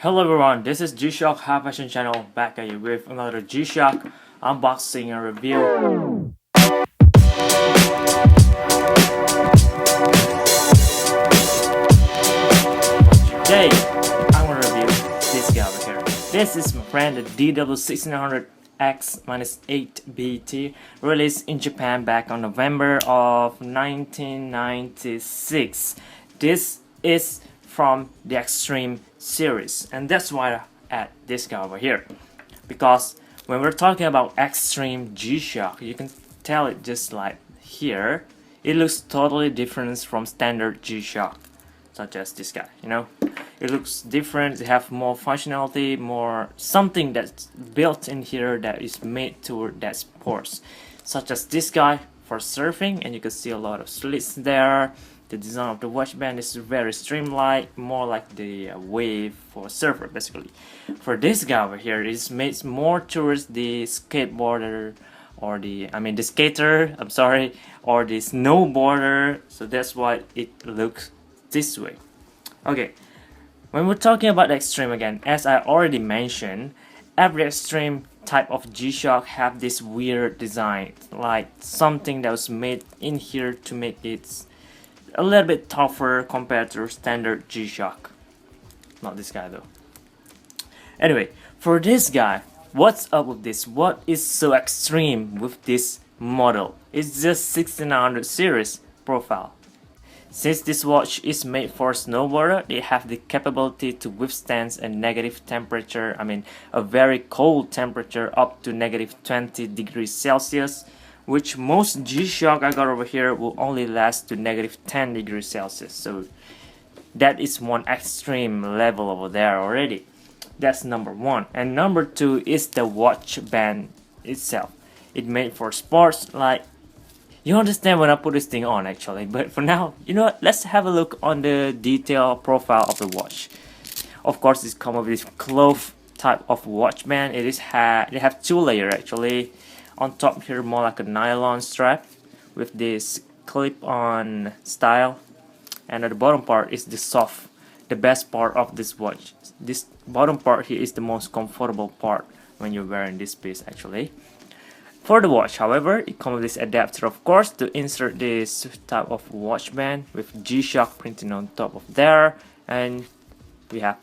Hello everyone, this is G-Shock High Fashion Channel back at you with another G-Shock unboxing and review. Today, I'm gonna review this guy over here. This is my friend the DW-6900X-8BT, released in Japan back on November of 1996. This is from the E-XTREME series, and that's why I add this guy over here, because when we're talking about E-XTREME G-Shock, you can tell it just like here, it looks totally different from standard G-Shock, such as this guy, it looks different. It have more functionality, more something that's built in here that is made toward that sports, such as this guy for surfing, and you can see a lot of slits there. The design of the watch band is very streamlined, more like the wave for a surfer basically. For this guy over here, it's made more towards the skateboarder, or the skater, I'm sorry, or the snowboarder, so that's why it looks this way. Okay, when we're talking about the E-XTREME again, as I already mentioned, every E-XTREME type of G-Shock have this weird design, like something that was made in here to make it a little bit tougher compared to standard G-Shock. Not this guy though. Anyway, for this guy, what's up with this? What is so extreme with this model? It's just 6900 series profile. Since this watch is made for snowboarder, it have the capability to withstand a negative temperature, a very cold temperature up to negative 20 degrees Celsius, which most G-Shock I got over here will only last to negative 10 degrees Celsius. So that is one extreme level over there already. That's number one. And number two is the watch band itself. It made for sports, like, you understand when I put this thing on actually, but for now, you know what, let's have a look on the detail profile of the watch. Of course, it comes with this cloth type of watch band. It have two layers actually. On top here, more like a nylon strap with this clip-on style, and at the bottom part is the soft, the best part of this watch. This bottom part here is the most comfortable part when you're wearing this piece actually. For the watch, however, it comes with this adapter, of course, to insert this type of watch band with G-Shock printing on top of there, and we have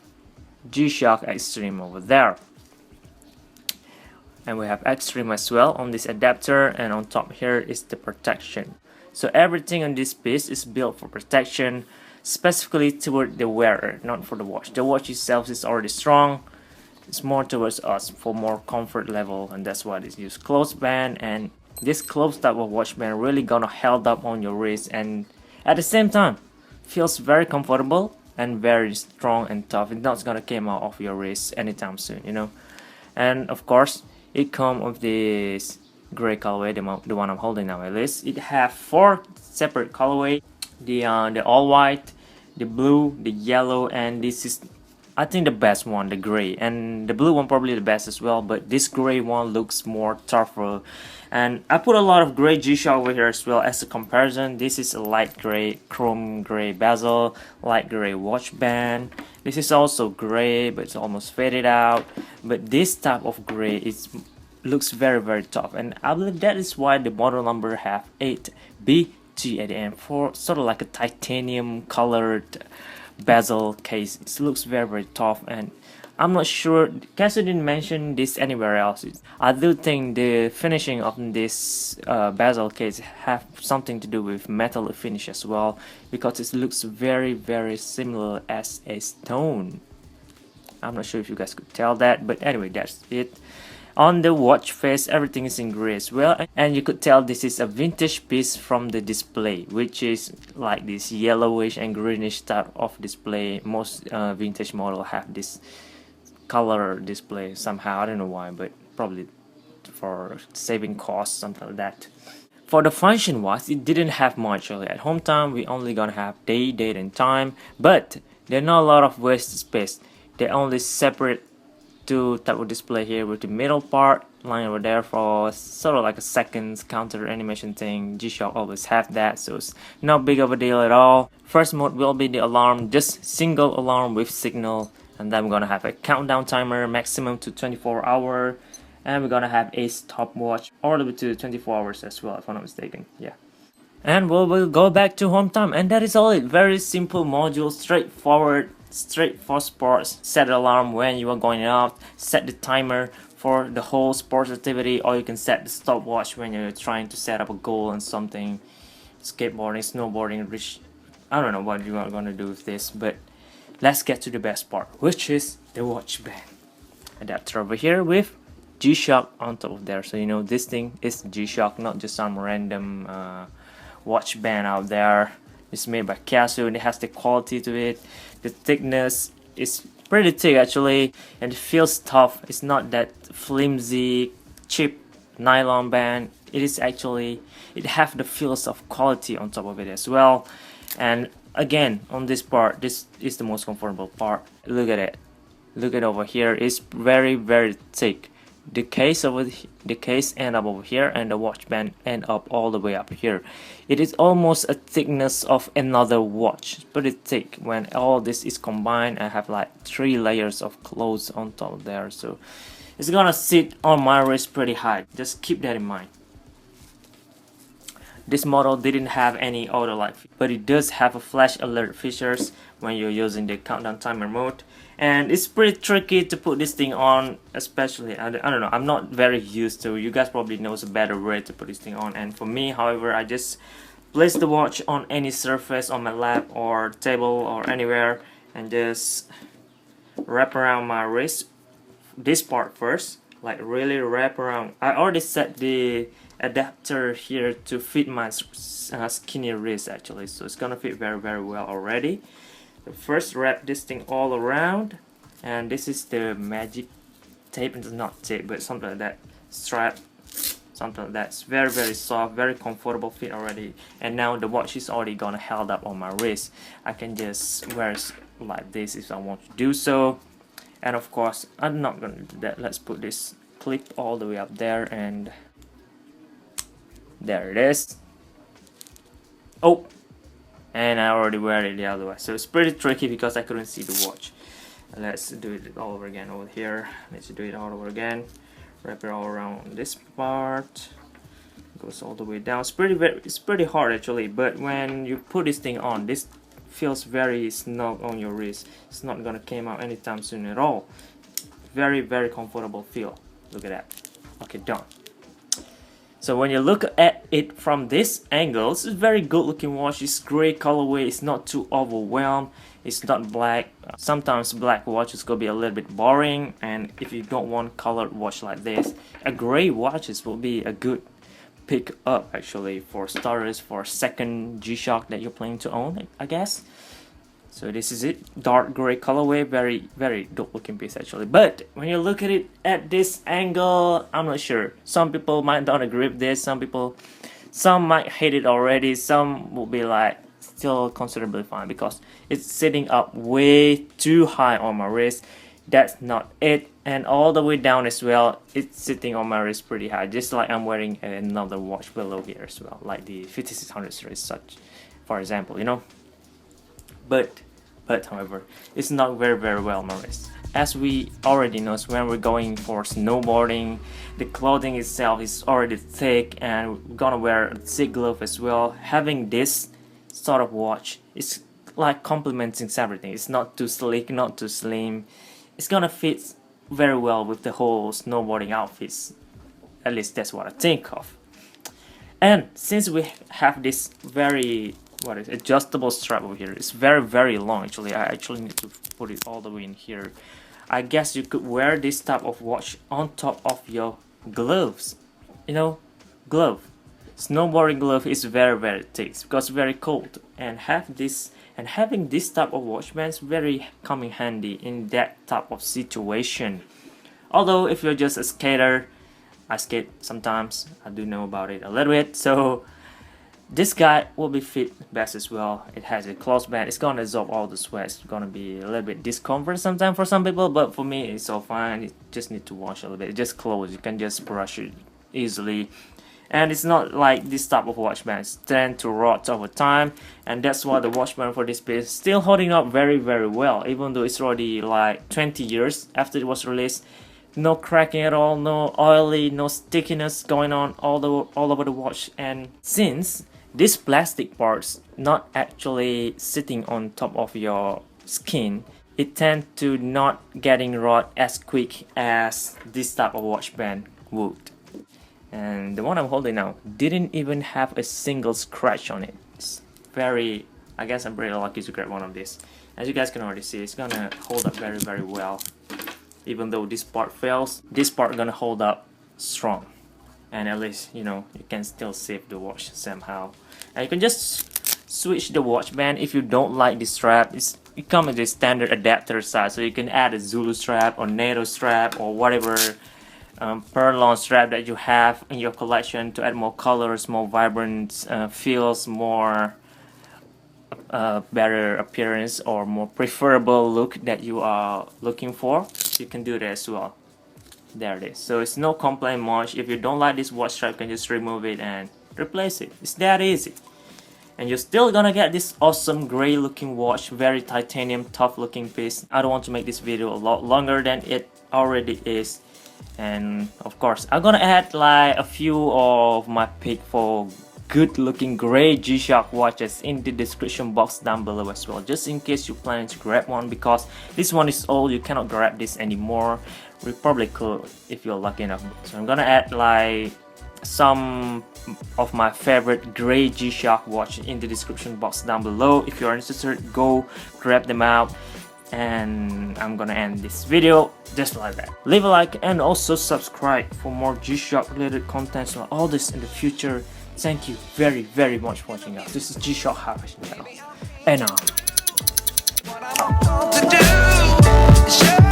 G-Shock E-XTREME over there. And we have E-XTREME as well on this adapter, and on top here is the protection. So everything on this piece is built for protection, specifically toward the wearer, not for the watch. The watch itself is already strong. It's more towards us for more comfort level, and that's why it's used closed band. And this closed type of watch band really gonna held up on your wrist, and at the same time feels very comfortable and very strong and tough. It's not gonna come out of your wrist anytime soon, And of course, it comes with this gray colorway, the one I'm holding now at least. It have four separate colorway: the all white, the blue, the yellow, and this is, I think, the best one, the gray, and the blue one probably the best as well, but this gray one looks more tougher. And I put a lot of gray G-Shock over here as well as a comparison. This is a light gray, chrome gray bezel, light gray watch band. This is also gray, but it's almost faded out. But this type of gray looks very, very tough, and I believe that is why the model number have 8BT at the end, for sort of like a titanium colored bezel case. It looks very, very tough, and I'm not sure, Casio didn't mention this anywhere else. I do think the finishing of this bezel case have something to do with metal finish as well, because it looks very, very similar as a stone. I'm not sure if you guys could tell that, but anyway, that's it. On the watch face, everything is in gray as well, and you could tell this is a vintage piece from the display, which is like this yellowish and greenish type of display. Most vintage model have this color display somehow. I don't know why, but probably for saving costs, something like that. For the function wise, it didn't have much. At home time, we only gonna have day, date, and time, but there are not a lot of waste space. They only separate two type of display here with the middle part line over there for sort of like a seconds counter animation thing. G-Shock always have that, so it's not big of a deal at all. First mode will be the alarm, just single alarm with signal and then we're gonna have a countdown timer maximum to 24 hours, and we're gonna have a stopwatch all the way to 24 hours as well, if I'm not mistaken. Yeah. And we'll go back to home time, and that is all it. Very simple module, straightforward, straight for sports. Set alarm when you are going out, set the timer for the whole sports activity, or you can set the stopwatch when you're trying to set up a goal and something. Skateboarding, snowboarding, I don't know what you are gonna do with this, but let's get to the best part, which is the watch band adapter over here with G-Shock on top of there. So you know this thing is G-Shock, not just some random watch band out there. It's made by Casio and it has the quality to it. The thickness is pretty thick actually, and it feels tough. It's not that flimsy, cheap nylon band. It is actually, it have the feels of quality on top of it as well. And again, on this part, this is the most comfortable part. Look at it. Look at over here. It's very thick. The case end up over here, and the watch band end up all the way up here. It is almost a thickness of another watch. It's pretty thick. When all this is combined, I have like 3 layers of clothes on top of there, so it's gonna sit on my wrist pretty high. Just keep that in mind. This model didn't have any auto light, but it does have a flash alert features when you're using the countdown timer mode. And it's pretty tricky to put this thing on, especially, I don't know, I'm not very used to. You guys probably know a better way to put this thing on. And for me, however, I just place the watch on any surface, on my lap or table or anywhere, and just wrap around my wrist. This part first, like really wrap around. I already set the adapter here to fit my skinny wrist actually, so it's gonna fit very well already. So first wrap this thing all around, and this is the magic tape. It's not tape, but something like that, strap, something like that. It's very soft, very comfortable fit already. And now the watch is already gonna held up on my wrist. I can just wear it like this if I want to do so. And of course, I'm not gonna do that. Let's put this clip all the way up there, and there it is. Oh, and I already wear it the other way, so it's pretty tricky because I couldn't see the watch. Let's do it all over again over here. Let's do it all over again. Wrap it all around this part. Goes all the way down. It's pretty hard actually, but when you put this thing on, this feels very snug on your wrist. It's not gonna come out anytime soon at all. Very comfortable feel. Look at that. Okay, done. So when you look at it from this angle, it's a very good looking watch. It's gray colorway, it's not too overwhelmed, it's not black. Sometimes black watches could be a little bit boring, and if you don't want colored watch like this, a gray watches will be a good pick up actually for starters, for second G-Shock that you're planning to own, I guess. So this is it, dark gray colorway, very dope looking piece actually. But when you look at it at this angle, I'm not sure. Some people might not agree with this, some might hate it already, some will be like still considerably fine because it's sitting up way too high on my wrist. That's not it, and all the way down as well, it's sitting on my wrist pretty high, just like I'm wearing another watch below here as well, like the 5600 series, such for example, you know. But however, it's not very well on my wrist. As we already know, when we're going for snowboarding, the clothing itself is already thick, and we're gonna wear a thick glove as well. Having this sort of watch is like complementing everything. It's not too sleek, not too slim. It's gonna fit very well with the whole snowboarding outfits. At least that's what I think of. And since we have this very adjustable strap over here, it's very long actually. I actually need to put it all the way in here. I guess you could wear this type of watch on top of your gloves. You know, glove. Snowboarding glove is very thick because it's very cold, and having this type of watch band is very coming handy in that type of situation. Although if you're just a skater, I skate sometimes, I do know about it a little bit, so this guy will be fit best as well. It has a closed band. It's gonna absorb all the sweat. It's gonna be a little bit discomfort sometimes for some people, but for me it's all fine. You just need to wash a little bit. It's just closed. You can just brush it easily. And it's not like this type of watch bands tend to rot over time, and that's why the watch band for this piece is still holding up very well, even though it's already like 20 years after it was released. No cracking at all, no oily, no stickiness going on all over the watch. And since these plastic parts not actually sitting on top of your skin, it tends to not getting rot as quick as this type of watch band would. And the one I'm holding now didn't even have a single scratch on it. It's very, I guess I'm pretty lucky to grab one of these. As you guys can already see, it's gonna hold up very well. Even though this part fails, this part gonna hold up strong. And at least, you know, you can still save the watch somehow. And you can just switch the watch band if you don't like the strap. It comes with a standard adapter size, so you can add a Zulu strap or NATO strap or whatever Perlon strap that you have in your collection to add more colors, more vibrant feels, more better appearance or more preferable look that you are looking for. You can do that as well. There it is. So it's no complaint much. If you don't like this watch strap, you can just remove it and replace it. It's that easy. And you're still gonna get this awesome gray looking watch, very titanium tough looking piece. I don't want to make this video a lot longer than it already is. And of course, I'm gonna add like a few of my pick for good looking gray G-Shock watches in the description box down below as well, just in case you're planning to grab one, because this one is old, you cannot grab this anymore. We probably could if you're lucky enough. So I'm gonna add like some of my favorite gray G-Shock watch in the description box down below. If you're interested, go grab them out. And I'm gonna end this video just like that. Leave a like and also subscribe for more G-Shock related content like all this in the future. Thank you very much for watching us. This is G-Shock High Fashion Channel. And